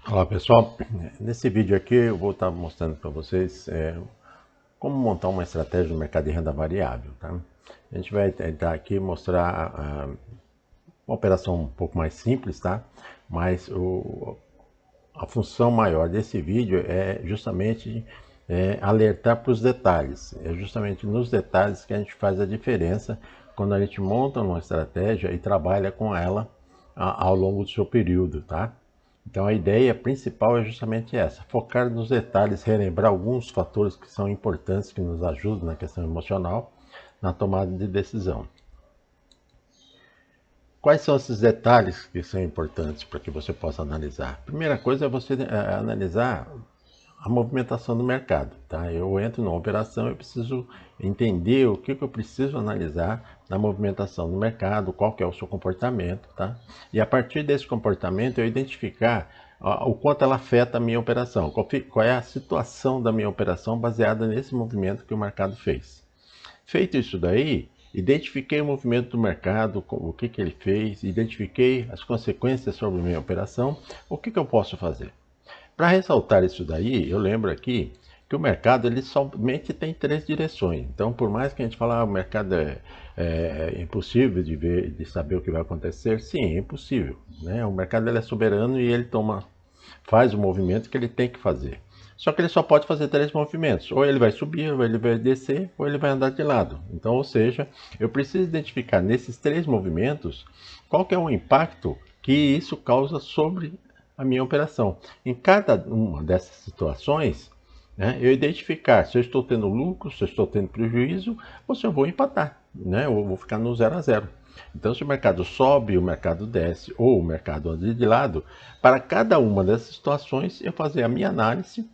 Olá pessoal, nesse vídeo aqui eu vou estar mostrando para vocês como montar uma estratégia no mercado de renda variável. Tá? A gente vai tentar aqui mostrar uma operação um pouco mais simples, tá? Mas a função maior desse vídeo é justamente alertar para os detalhes. É justamente nos detalhes que a gente faz a diferença quando a gente monta uma estratégia e trabalha com ela ao longo do seu período, tá? Então a ideia principal é justamente essa, focar nos detalhes, relembrar alguns fatores que são importantes, que nos ajudam na questão emocional, na tomada de decisão. Quais são esses detalhes que são importantes para que você possa analisar? Primeira coisa é você analisar a movimentação do mercado. Tá? Eu entro numa operação, eu preciso entender o que eu preciso analisar na movimentação do mercado, qual que é o seu comportamento. Tá? E a partir desse comportamento eu identificar o quanto ela afeta a minha operação, qual é a situação da minha operação baseada nesse movimento que o mercado fez. Feito isso daí, identifiquei o movimento do mercado, o que ele fez, identifiquei as consequências sobre a minha operação, o que eu posso fazer? Para ressaltar isso daí, eu lembro aqui que o mercado ele somente tem três direções. Então, por mais que a gente fale que o mercado é impossível de ver, de saber o que vai acontecer, sim, é impossível. Né? O mercado ele é soberano e ele faz o movimento que ele tem que fazer. Só que ele só pode fazer três movimentos. Ou ele vai subir, ou ele vai descer, ou ele vai andar de lado. Então, ou seja, eu preciso identificar nesses três movimentos qual que é o impacto que isso causa sobre a minha operação. Em cada uma dessas situações, né, eu identificar se eu estou tendo lucro, se eu estou tendo prejuízo, ou se eu vou empatar, né, eu vou ficar no 0 a 0. Então, se o mercado sobe, o mercado desce, ou o mercado anda de lado, para cada uma dessas situações, eu fazer a minha análise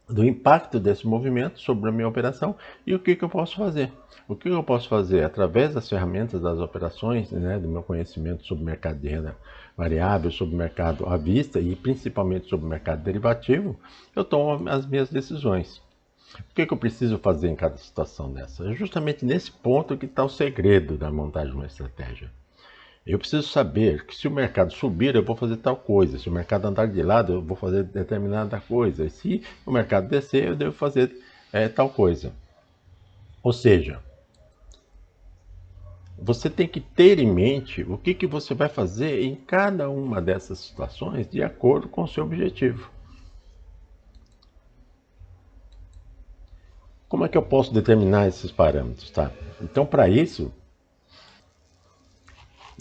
do impacto desse movimento sobre a minha operação e o que eu posso fazer. O que eu posso fazer através das ferramentas das operações, né, do meu conhecimento sobre o mercado de renda variável, sobre o mercado à vista e principalmente sobre o mercado derivativo, eu tomo as minhas decisões. O que eu preciso fazer em cada situação dessa? É justamente nesse ponto que está o segredo da montagem de uma estratégia. Eu preciso saber que se o mercado subir, eu vou fazer tal coisa. Se o mercado andar de lado, eu vou fazer determinada coisa. E se o mercado descer, eu devo fazer tal coisa. Ou seja, você tem que ter em mente o que você vai fazer em cada uma dessas situações de acordo com o seu objetivo. Como é que eu posso determinar esses parâmetros? Tá? Então, para isso,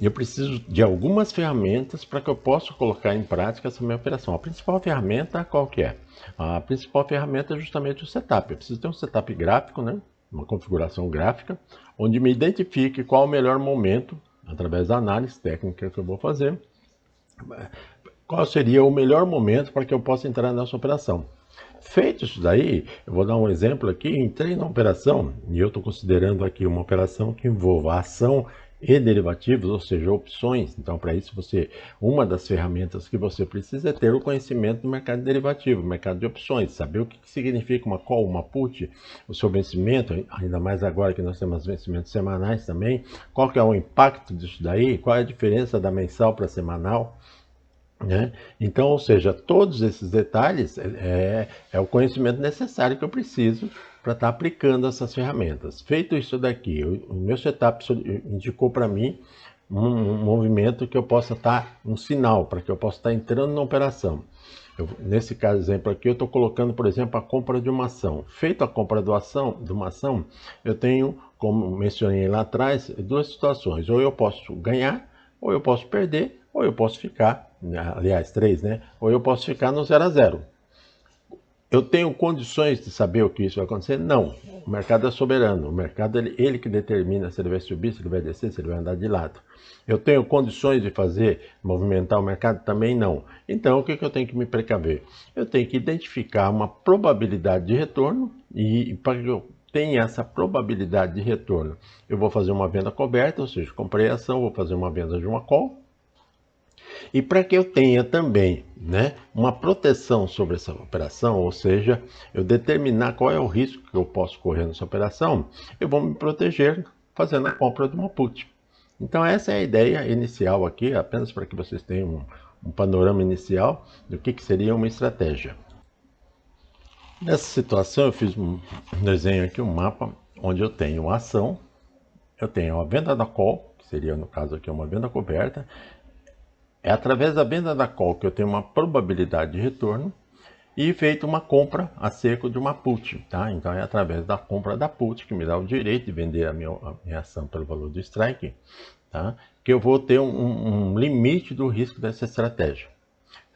eu preciso de algumas ferramentas para que eu possa colocar em prática essa minha operação. A principal ferramenta, qual que é? A principal ferramenta é justamente o setup. Eu preciso ter um setup gráfico, né? Uma configuração gráfica, onde me identifique qual o melhor momento, através da análise técnica que eu vou fazer, qual seria o melhor momento para que eu possa entrar nessa operação. Feito isso daí, eu vou dar um exemplo aqui, entrei na operação, e eu estou considerando aqui uma operação que envolva ação e derivativos, ou seja, opções. Então, para isso, uma das ferramentas que você precisa é ter o conhecimento do mercado derivativo, mercado de opções, saber o que significa uma call, uma put, o seu vencimento, ainda mais agora que nós temos vencimentos semanais também, qual que é o impacto disso daí, qual é a diferença da mensal para semanal. Né? Então, ou seja, todos esses detalhes é o conhecimento necessário que eu preciso para estar aplicando essas ferramentas. Feito isso daqui, o meu setup indicou para mim um movimento que eu possa estar, um sinal para que eu possa estar entrando na operação. Nesse caso, exemplo aqui, eu estou colocando, por exemplo, a compra de uma ação. Feito a compra de uma ação, eu tenho, como mencionei lá atrás, duas situações. Ou eu posso ganhar, ou eu posso perder, ou eu posso ficar, aliás, três, né? Ou eu posso ficar no 0 a 0. Eu tenho condições de saber o que isso vai acontecer? Não. O mercado é soberano. O mercado ele que determina se ele vai subir, se ele vai descer, se ele vai andar de lado. Eu tenho condições de movimentar o mercado? Também não. Então, o que eu tenho que me precaver? Eu tenho que identificar uma probabilidade de retorno e para que eu tenha essa probabilidade de retorno, eu vou fazer uma venda coberta, ou seja, comprei a ação, vou fazer uma venda de uma call. E para que eu tenha também, né, uma proteção sobre essa operação, ou seja, eu determinar qual é o risco que eu posso correr nessa operação, eu vou me proteger fazendo a compra de uma put. Então essa é a ideia inicial aqui, apenas para que vocês tenham um panorama inicial do que seria uma estratégia. Nessa situação eu fiz um desenho aqui, um mapa, onde eu tenho uma ação, eu tenho a venda da call, que seria no caso aqui uma venda coberta. É através da venda da call que eu tenho uma probabilidade de retorno e feito uma compra a seco de uma put, tá? Então é através da compra da put que me dá o direito de vender a minha ação pelo valor do strike, tá? Que eu vou ter um limite do risco dessa estratégia.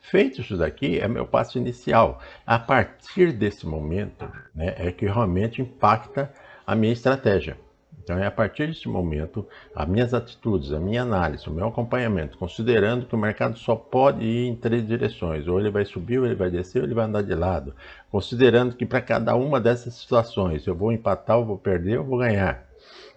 Feito isso daqui, é meu passo inicial. A partir desse momento, né, é que realmente impacta a minha estratégia. Então, é a partir desse momento, as minhas atitudes, a minha análise, o meu acompanhamento, considerando que o mercado só pode ir em 3 direções, ou ele vai subir, ou ele vai descer, ou ele vai andar de lado, considerando que para cada uma dessas situações, eu vou empatar, eu vou perder, eu vou ganhar.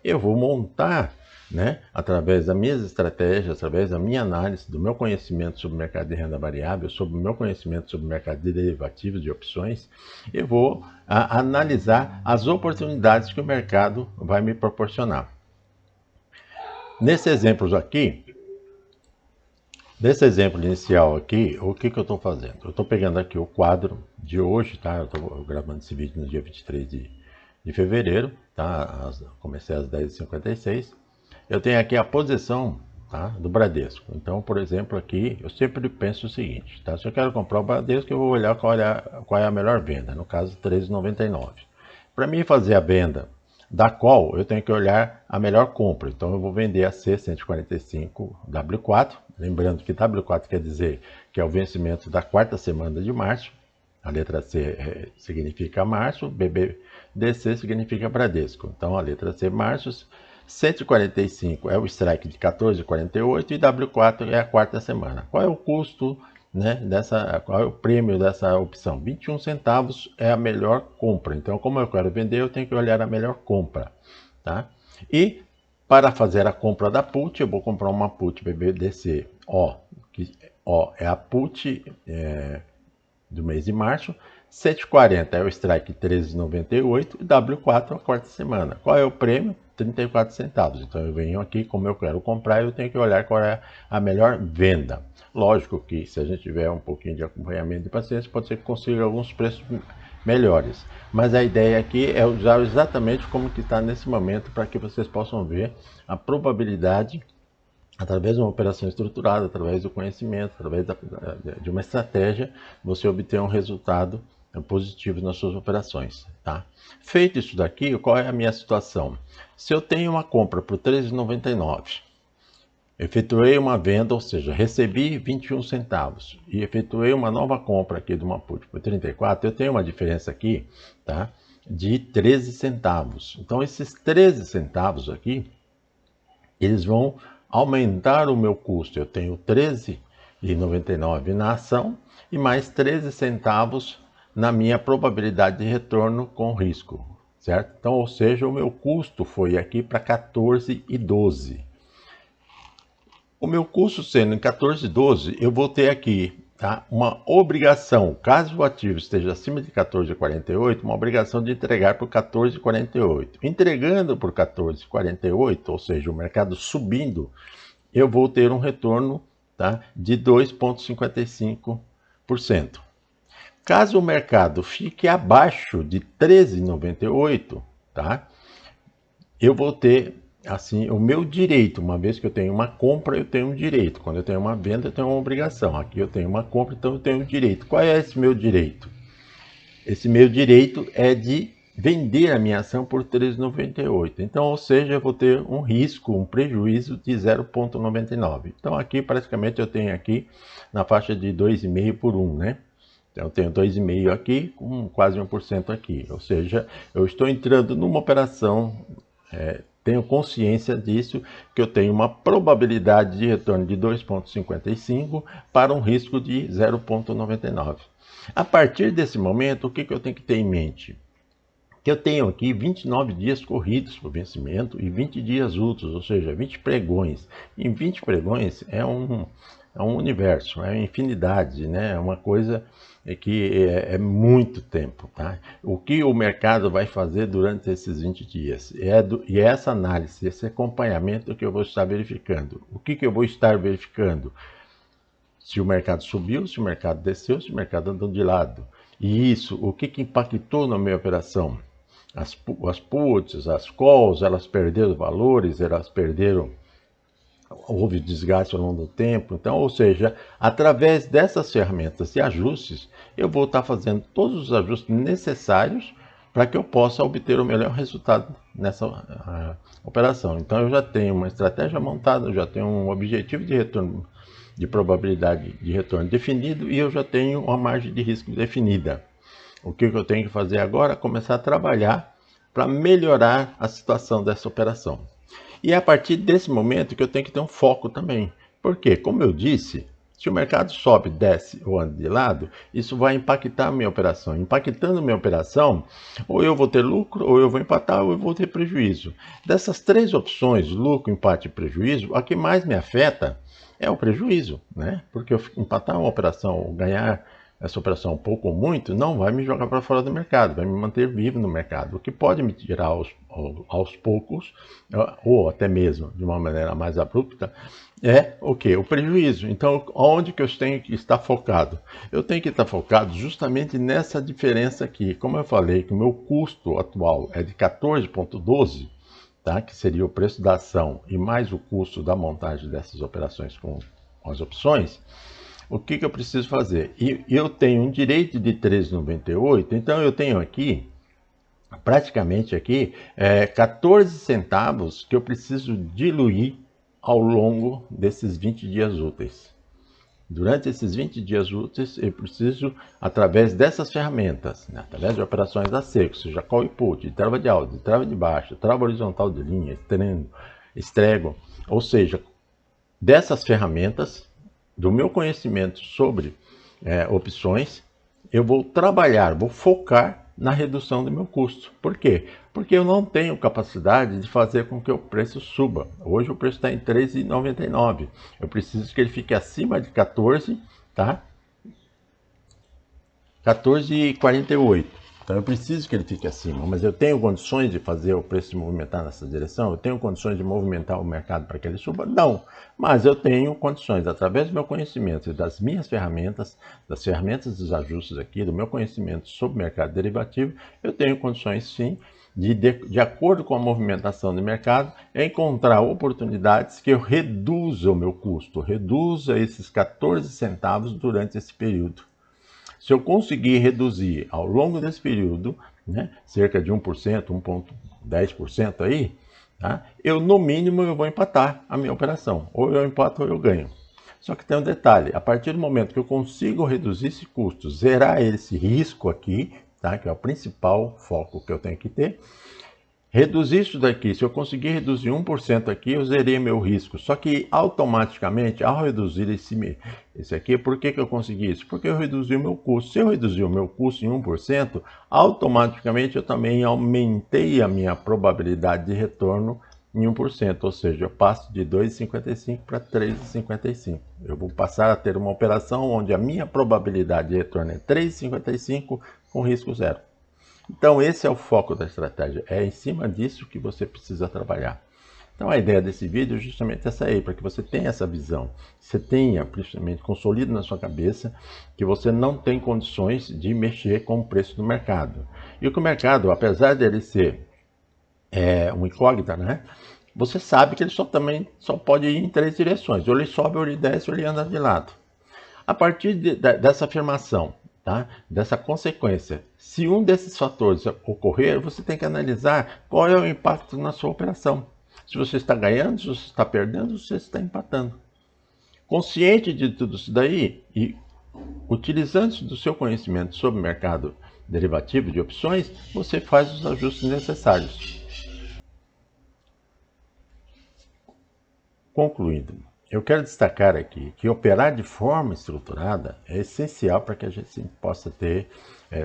Eu vou montar, né, através das minhas estratégias, através da minha análise, do meu conhecimento sobre o mercado de renda variável, sobre o meu conhecimento sobre o mercado de derivativos, de opções, eu vou analisar as oportunidades que o mercado vai me proporcionar. Nesse exemplo inicial aqui, o que eu estou fazendo? Eu estou pegando aqui o quadro de hoje, tá? Eu estou gravando esse vídeo no dia 23 de fevereiro, tá? Comecei às 10h56. Eu tenho aqui a posição, tá, do Bradesco. Então, por exemplo, aqui eu sempre penso o seguinte, tá? Se eu quero comprar o Bradesco, eu vou olhar qual é a melhor venda, no caso R$13,99. Para mim fazer a venda da qual eu tenho que olhar a melhor compra. Então eu vou vender a C145 W4, lembrando que W4 quer dizer que é o vencimento da 4ª semana de março. A letra C significa março, BBDC significa Bradesco. Então a letra C, março, 145 é o strike de 14,48 e W4 é a 4ª semana. Qual é o custo, né, qual é o prêmio dessa opção? 21 centavos é a melhor compra. Então, como eu quero vender, eu tenho que olhar a melhor compra, tá? E para fazer a compra da put, eu vou comprar uma put BBDC O, que O é a put do mês de março, 140 é o strike 13,98 e W4 a 4ª semana. Qual é o prêmio? 34 centavos. Então eu venho aqui, como eu quero comprar, eu tenho que olhar qual é a melhor venda. Lógico que se a gente tiver um pouquinho de acompanhamento de paciência, pode ser que consiga alguns preços melhores. Mas a ideia aqui é usar exatamente como que está nesse momento, para que vocês possam ver a probabilidade, através de uma operação estruturada, através do conhecimento, através de uma estratégia, você obter um resultado positivo nas suas operações, tá? Feito isso daqui, qual é a minha situação? Se eu tenho uma compra por R$13,99, efetuei uma venda, ou seja, recebi 21 centavos e efetuei uma nova compra aqui de uma put por 34, eu tenho uma diferença aqui, tá, de 13 centavos. Então esses 13 centavos aqui, eles vão aumentar o meu custo. Eu tenho R$13,99 na ação e mais 13 centavos na minha probabilidade de retorno com risco, certo? Então, ou seja, o meu custo foi aqui para 14,12. O meu custo sendo em 14,12, eu vou ter aqui, tá, uma obrigação, caso o ativo esteja acima de 14,48, uma obrigação de entregar por 14,48. Entregando por 14,48, ou seja, o mercado subindo, eu vou ter um retorno, tá, de 2,55%. Caso o mercado fique abaixo de 13,98, tá, eu vou ter assim o meu direito. Uma vez que eu tenho uma compra, eu tenho um direito. Quando eu tenho uma venda, eu tenho uma obrigação. Aqui eu tenho uma compra, então eu tenho um direito. Qual é esse meu direito? Esse meu direito é de vender a minha ação por R$13,98. Então, ou seja, eu vou ter um risco, um prejuízo de 0,99. Então aqui praticamente eu tenho aqui na faixa de 2,5 por 1, né? Então eu tenho 2,5 aqui, com quase 1% aqui. Ou seja, eu estou entrando numa operação, tenho consciência disso, que eu tenho uma probabilidade de retorno de 2,55 para um risco de 0,99. A partir desse momento, o que eu tenho que ter em mente? que eu tenho aqui 29 dias corridos para o vencimento e 20 dias úteis, ou seja, 20 pregões. Em 20 pregões é um universo, é uma infinidade, né? É uma coisa que é muito tempo, tá? O que o mercado vai fazer durante esses 20 dias? E essa análise, esse acompanhamento que eu vou estar verificando. O que eu vou estar verificando? Se o mercado subiu, se o mercado desceu, se o mercado andou de lado. E isso, o que impactou na minha operação? As puts, as calls, elas perderam valores, houve desgaste ao longo do tempo. Então, ou seja, através dessas ferramentas e ajustes, eu vou estar fazendo todos os ajustes necessários para que eu possa obter o melhor resultado nessa operação. Então, eu já tenho uma estratégia montada, eu já tenho um objetivo de retorno, de probabilidade de retorno definido, e eu já tenho uma margem de risco definida. O que eu tenho que fazer agora é começar a trabalhar para melhorar a situação dessa operação. E é a partir desse momento que eu tenho que ter um foco também. Porque, como eu disse, se o mercado sobe, desce ou anda de lado, isso vai impactar a minha operação. Impactando a minha operação, ou eu vou ter lucro, ou eu vou empatar, ou eu vou ter prejuízo. Dessas três opções, lucro, empate e prejuízo, a que mais me afeta é o prejuízo, né? Porque eu empatar uma operação ou ganhar essa operação pouco ou muito, não vai me jogar para fora do mercado, vai me manter vivo no mercado, o que pode me tirar aos poucos, ou até mesmo de uma maneira mais abrupta, é o que? O prejuízo. Então, onde que eu tenho que estar focado? Eu tenho que estar focado justamente nessa diferença aqui. Como eu falei que o meu custo atual é de 14,12, tá? Que seria o preço da ação e mais o custo da montagem dessas operações com as opções, o que eu preciso fazer? E eu tenho um direito de 13,98, então eu tenho aqui, praticamente aqui, 14 centavos que eu preciso diluir ao longo desses 20 dias úteis. Durante esses 20 dias úteis, eu preciso, através dessas ferramentas, né, através de operações a seco, seja call e put, trava de alta, trava de baixa, trava horizontal de linha, estrego, ou seja, dessas ferramentas, do meu conhecimento sobre opções, eu vou trabalhar, vou focar na redução do meu custo. Por quê? Porque eu não tenho capacidade de fazer com que o preço suba. Hoje o preço está em R$ 13,99. Eu preciso que ele fique acima de 14, tá? 14,48. Então eu preciso que ele fique acima, mas eu tenho condições de fazer o preço se movimentar nessa direção? Eu tenho condições de movimentar o mercado para que ele suba? Não, mas eu tenho condições, através do meu conhecimento e das minhas ferramentas, das ferramentas dos ajustes aqui, do meu conhecimento sobre o mercado derivativo, eu tenho condições sim de acordo com a movimentação do mercado, encontrar oportunidades que eu reduza o meu custo, reduza esses 14 centavos durante esse período. Se eu conseguir reduzir ao longo desse período, né, cerca de 1%, 1,10% aí, tá, no mínimo eu vou empatar a minha operação. Ou eu empato ou eu ganho. Só que tem um detalhe, a partir do momento que eu consigo reduzir esse custo, zerar esse risco aqui, tá, que é o principal foco que eu tenho que ter, reduzir isso daqui, se eu conseguir reduzir 1% aqui, eu zerei meu risco. Só que automaticamente, ao reduzir esse aqui, por que eu consegui isso? Porque eu reduzi o meu custo. Se eu reduzir o meu custo em 1%, automaticamente eu também aumentei a minha probabilidade de retorno em 1%. Ou seja, eu passo de 2,55 para 3,55. Eu vou passar a ter uma operação onde a minha probabilidade de retorno é 3,55 com risco zero. Então esse é o foco da estratégia, é em cima disso que você precisa trabalhar. Então a ideia desse vídeo é justamente essa aí, para que você tenha essa visão, você tenha, principalmente, consolide na sua cabeça que você não tem condições de mexer com o preço do mercado. E que o mercado, apesar dele ser um incógnita, né? Você sabe que ele só pode ir em três direções, ou ele sobe, ou ele desce, ou ele anda de lado. A partir dessa afirmação, tá? Dessa consequência, se um desses fatores ocorrer, você tem que analisar qual é o impacto na sua operação. Se você está ganhando, se você está perdendo, se você está empatando. Consciente de tudo isso daí e utilizando do seu conhecimento sobre o mercado derivativo de opções, você faz os ajustes necessários. Concluindo, Eu quero destacar aqui que operar de forma estruturada é essencial para que a gente possa ter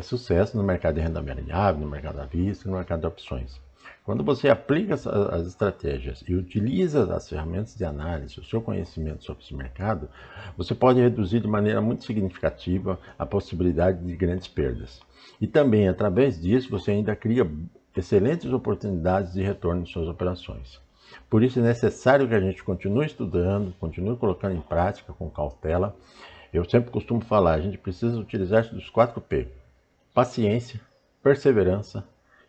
sucesso no mercado de renda variável, no mercado à vista, no mercado de opções. Quando você aplica as estratégias e utiliza as ferramentas de análise, o seu conhecimento sobre esse mercado, você pode reduzir de maneira muito significativa a possibilidade de grandes perdas. E também, através disso, você ainda cria excelentes oportunidades de retorno em suas operações. Por isso é necessário que a gente continue estudando, continue colocando em prática com cautela. Eu sempre costumo falar, a gente precisa utilizar dos 4P: paciência, perseverança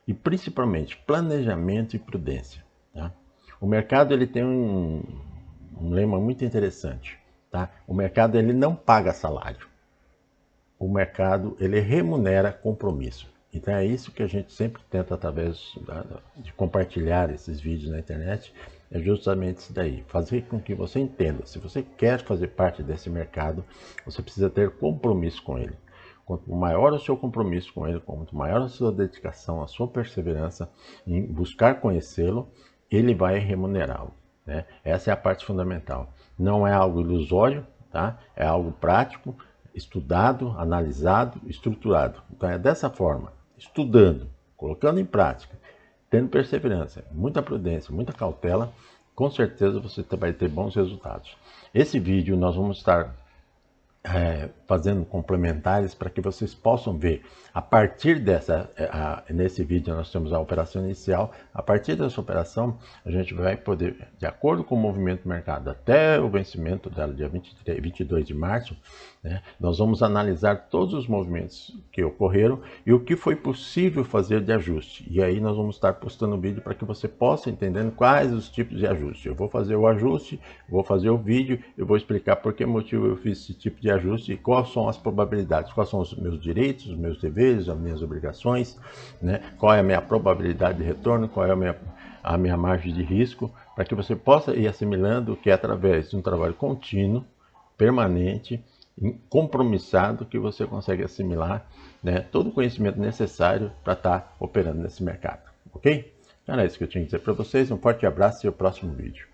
e principalmente planejamento e prudência. Tá? O mercado ele tem um lema muito interessante. Tá? O mercado ele não paga salário. O mercado ele remunera compromisso. Então é isso que a gente sempre tenta, através de compartilhar esses vídeos na internet, é justamente isso daí, fazer com que você entenda, se você quer fazer parte desse mercado, você precisa ter compromisso com ele. Quanto maior o seu compromisso com ele, quanto maior a sua dedicação, a sua perseverança em buscar conhecê-lo, ele vai remunerá-lo. Né? Essa é a parte fundamental. Não é algo ilusório, tá? É algo prático, estudado, analisado, estruturado. Então é dessa forma, estudando, colocando em prática, tendo perseverança, muita prudência, muita cautela, com certeza você vai ter bons resultados. Esse vídeo nós vamos estar fazendo complementares para que vocês possam ver. A partir nesse vídeo nós temos a operação inicial. A partir dessa operação a gente vai poder, de acordo com o movimento do mercado até o vencimento dela, dia 22 de março, né, nós vamos analisar todos os movimentos que ocorreram e o que foi possível fazer de ajuste. E aí nós vamos estar postando o vídeo para que você possa entender quais os tipos de ajuste. Eu vou fazer o ajuste, vou fazer o vídeo, eu vou explicar por que motivo eu fiz esse tipo de ajuste e quais são as probabilidades, quais são os meus direitos, os meus deveres, as minhas obrigações, né? Qual é a minha probabilidade de retorno, qual é a minha margem de risco, para que você possa ir assimilando que é através de um trabalho contínuo, permanente, compromissado, que você consegue assimilar, né, todo o conhecimento necessário para estar operando nesse mercado, ok? Então é isso que eu tinha que dizer para vocês, um forte abraço e o próximo vídeo.